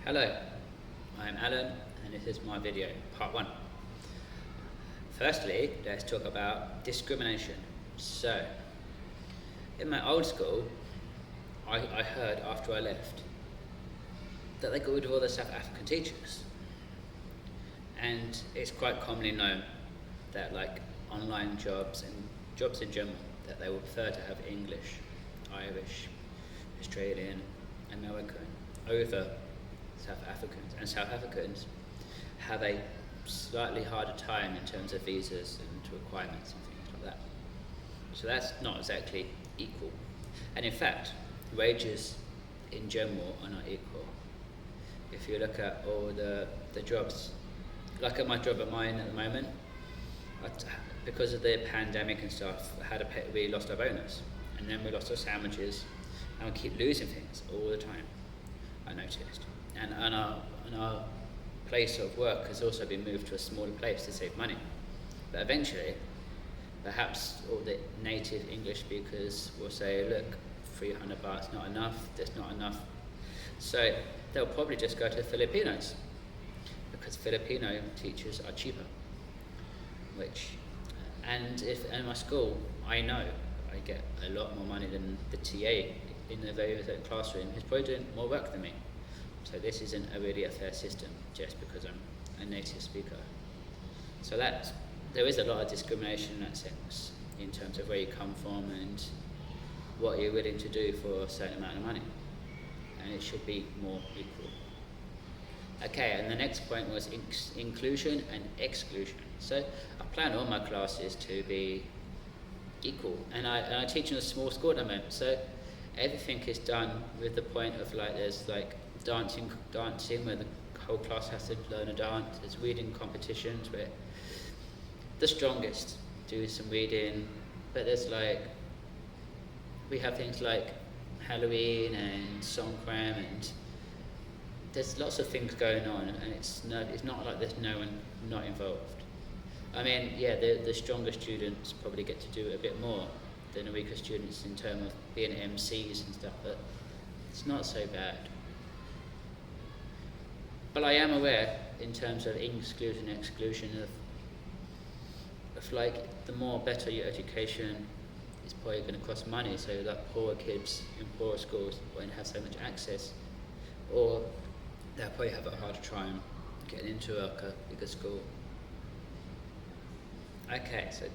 Hello, I'm Alan and this is my video, part 1. Firstly, let's talk about discrimination. So, in my old school, I heard after I left that they got rid of all the South African teachers. And it's quite commonly known that like online jobs and jobs in general, that they would prefer to have English, Irish, Australian, American over South Africans, and South Africans have a slightly harder time in terms of visas and requirements and things like that. So that's not exactly equal. And in fact, wages in general are not equal. If you look at all the jobs, like at my job at mine at the moment, because of the pandemic and stuff, we lost our bonus, and then we lost our sandwiches, and we keep losing things all the time, I noticed. And our place of work has also been moved to a smaller place to save money. But eventually, perhaps all the native English speakers will say, look, 300 baht is not enough, there's not enough. So they'll probably just go to Filipinos, because Filipino teachers are cheaper. And if in my school, I know I get a lot more money than the TA in the very classroom who's probably doing more work than me. So this isn't really a fair system just because I'm a native speaker. So there is a lot of discrimination in that sense, in terms of where you come from and what you're willing to do for a certain amount of money. And it should be more equal. Okay, and the next point was inclusion and exclusion. So I plan all my classes to be equal, and I teach in a small school at the moment, so everything is done with the point of like there's like dancing where the whole class has to learn a dance. There's reading competitions where the strongest do some reading, but there's like we have things like Halloween and Songkran, and there's lots of things going on, and it's not like there's no one not involved. I mean, yeah, the stronger students probably get to do a bit more than the weaker students in terms of being MCs and stuff, but it's not so bad. But I am aware, in terms of inclusion and exclusion, of like the more better your education is probably going to cost money, so that poorer kids in poorer schools won't have so much access, or they'll probably have a harder time getting into a bigger school. Okay, so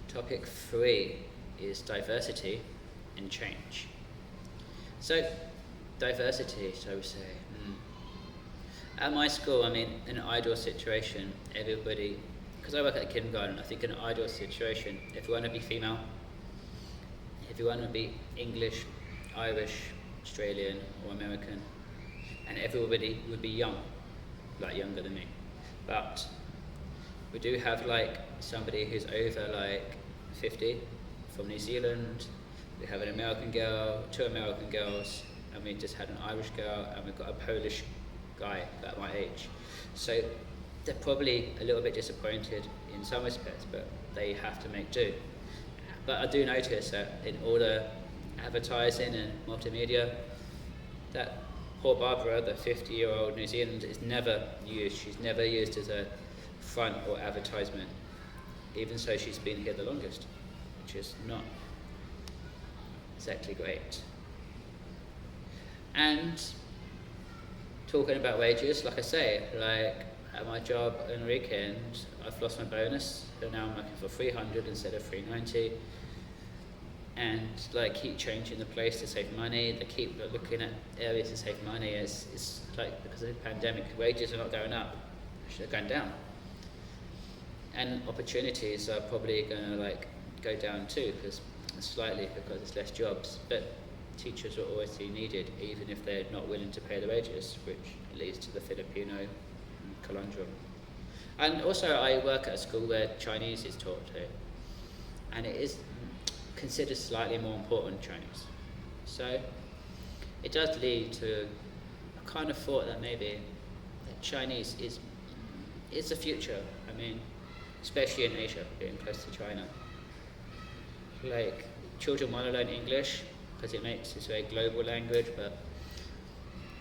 topic 3 is diversity and change. So, diversity, shall we say. At my school, I mean, in an ideal situation, everybody, because I work at a kindergarten, I think in an ideal situation, if you want to be female, if you want to be English, Irish, Australian or American, and everybody would be young, like younger than me. But we do have like somebody who's over like 50 from New Zealand. We have an American girl, 2 American girls, and we just had an Irish girl, and we've got a Polish guy about my age. So they're probably a little bit disappointed in some respects, but they have to make do. But I do notice that in all the advertising and multimedia, that poor Barbara, the 50-year-old New Zealander, is never used. She's never used as a front or advertisement, even so she's been here the longest, which is not exactly great. And talking about wages, like I say, like at my job on the weekend, I've lost my bonus, so now I'm looking for 300 instead of 390. And like keep changing the place to save money. They keep looking at areas to save money. It's like because of the pandemic, wages are not going up; they're going down. And opportunities are probably going to like go down too, because there's less jobs. But teachers are always needed, even if they're not willing to pay the wages, which leads to the Filipino conundrum. And also, I work at a school where Chinese is taught too, and it is considered slightly more important Chinese. So it does lead to a kind of thought that maybe that Chinese is the future. I mean, especially in Asia, being close to China. Like, children want to learn English because it makes this a very global language, but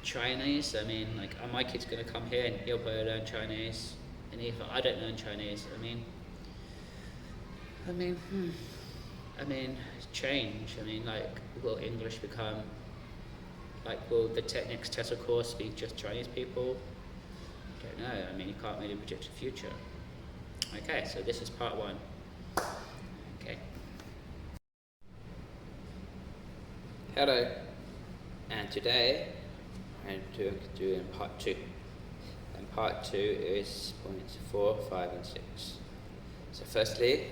Chinese. I mean, like, are my kids going to come here and he'll probably learn Chinese? And if I don't learn Chinese, I mean, change. I mean, like, will English become, like, will the next Tesla course be just Chinese people? I don't know. I mean, you can't really predict the future. Okay, so this is part 1. Okay. Hello, and today I'm doing part 2. And part 2 is points 4, 5 and 6. So firstly,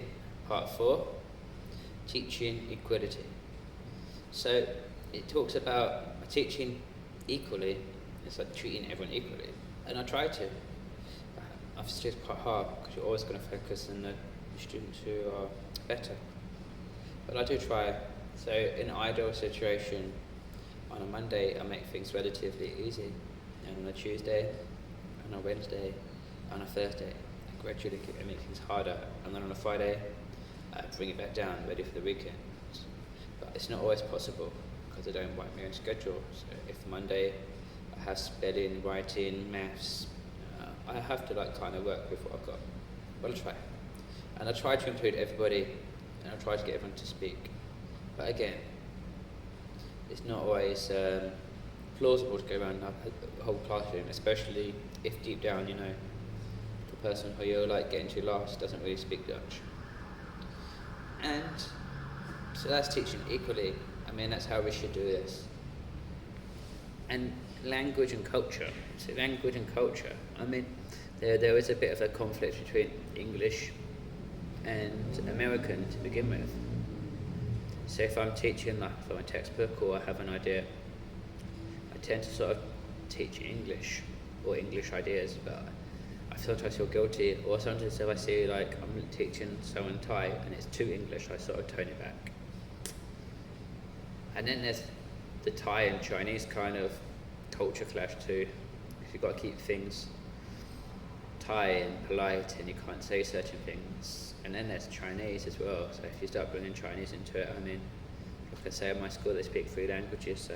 part 4, teaching equality. So it talks about teaching equally. It's like treating everyone equally. And I try to. Obviously it's quite hard because you're always going to focus on the students who are better. But I do try. So in an ideal situation, on a Monday I make things relatively easy. And on a Tuesday, on a Wednesday, on a Thursday, I gradually make things harder. And then on a Friday, I bring it back down, ready for the weekend. But it's not always possible because they don't write me on schedule. So if Monday I have spelling, writing, maths, I have to kind of work with what I've got. But I'll try. And I try to include everybody, and I try to get everyone to speak. But again, it's not always plausible to go around the whole classroom, especially if deep down, the person who you're getting to last doesn't really speak Dutch. And so that's teaching equally. I mean, that's how we should do this. And language and culture. So language and culture. I mean, there is a bit of a conflict between English and American to begin with. So if I'm teaching from a textbook or I have an idea, I tend to sort of teach English or English ideas, but I sometimes feel guilty, or sometimes if I see I'm teaching someone Thai and it's too English, I sort of tone it back. And then there's the Thai and Chinese kind of culture clash too, because you've got to keep things Thai and polite and you can't say certain things. And then there's Chinese as well, so if you start bringing Chinese into it, I mean, like I say, at my school they speak 3 languages, so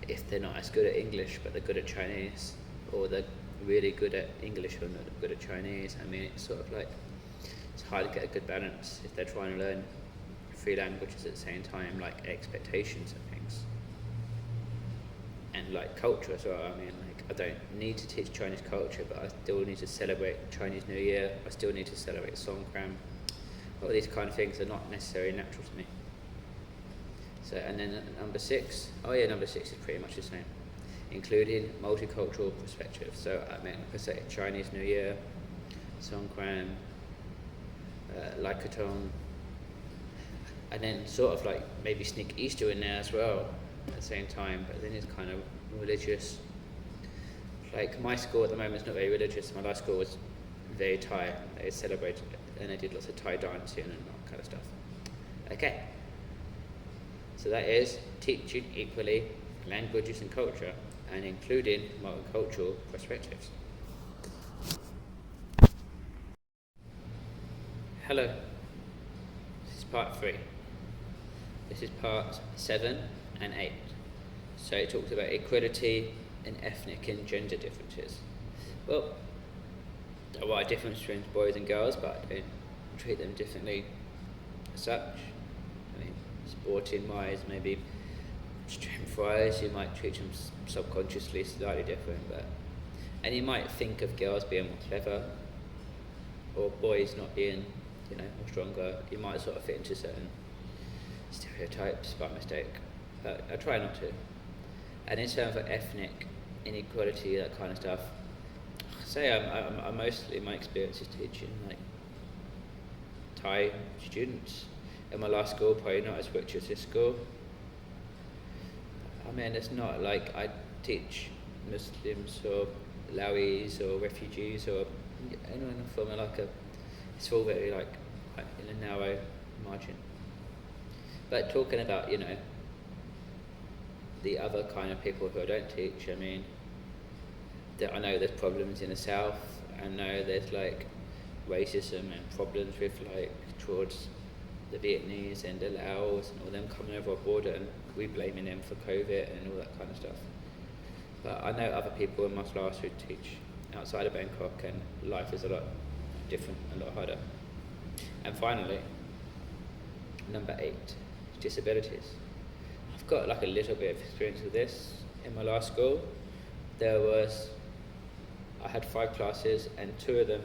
if they're not as good at English but they're good at Chinese, or they're really good at English or not good at Chinese, I mean, it's sort of it's hard to get a good balance if they're trying to learn 3 languages at the same time, expectations and things. And culture as well. I mean, I don't need to teach Chinese culture, but I still need to celebrate Chinese New Year. I still need to celebrate Songkran. All these kind of things are not necessarily natural to me. So, and then number 6. Number 6 is pretty much the same, including multicultural perspective. So I mean, like I say, Chinese New Year, Songkran, Lai Katong, and then sort of maybe sneak Easter in there as well at the same time, but then it's kind of religious. My school at the moment is not very religious. My last school was very Thai. They celebrated and they did lots of Thai dancing and that kind of stuff. Okay, so that is teaching equally languages and culture, and including multicultural perspectives. Hello, this is part 3. This is part 7 and 8. So it talks about equality and ethnic and gender differences. Well, there are differences between boys and girls, but I don't treat them differently as such. I mean, sporting wise, maybe strength wise, you might treat them subconsciously slightly different, and you might think of girls being more clever, or boys not being, more stronger. You might sort of fit into certain stereotypes by mistake, but I try not to. And in terms of ethnic inequality, that kind of stuff, I'm mostly, my experience is teaching Thai students. In my last school, probably not as rich as this school. I mean, it's not I teach Muslims or Laois or refugees or anyone from it's all very in a narrow margin. But talking about, the other kind of people who I don't teach, I mean, I know there's problems in the south. I know there's racism and problems with towards the Vietnamese and the Laos and all them coming over our border, and we blaming them for COVID and all that kind of stuff. But I know other people in my class who teach outside of Bangkok, and life is a lot different, a lot harder. And finally, number 8, disabilities. I've got like a little bit of experience with this. In my last school, I had 5 classes, and 2 of them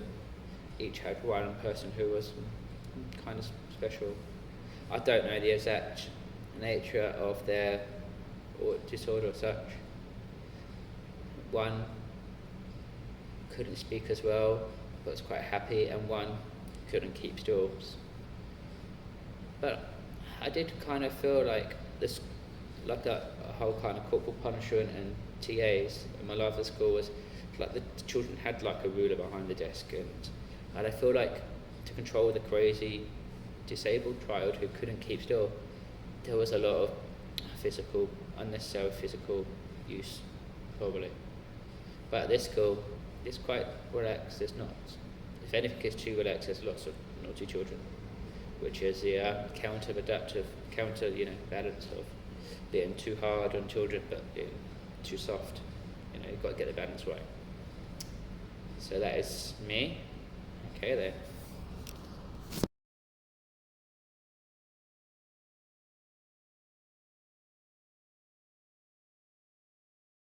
each had one person who was kind of special. I don't know the exact nature of their disorder or such. One couldn't speak as well, but was quite happy, and one couldn't keep still. But I did kind of feel like this, like a whole kind of corporal punishment and TAs in my life at school was like the children had like a ruler behind the desk, and I feel like to control the crazy disabled child who couldn't keep still, there was a lot of unnecessary physical use, probably. But at this school, it's quite relaxed. It's not, if anything is too relaxed, there's lots of naughty children, which is the counter-balance of being too hard on children but being too soft. You've got to get the balance right. So that is me. Okay, there.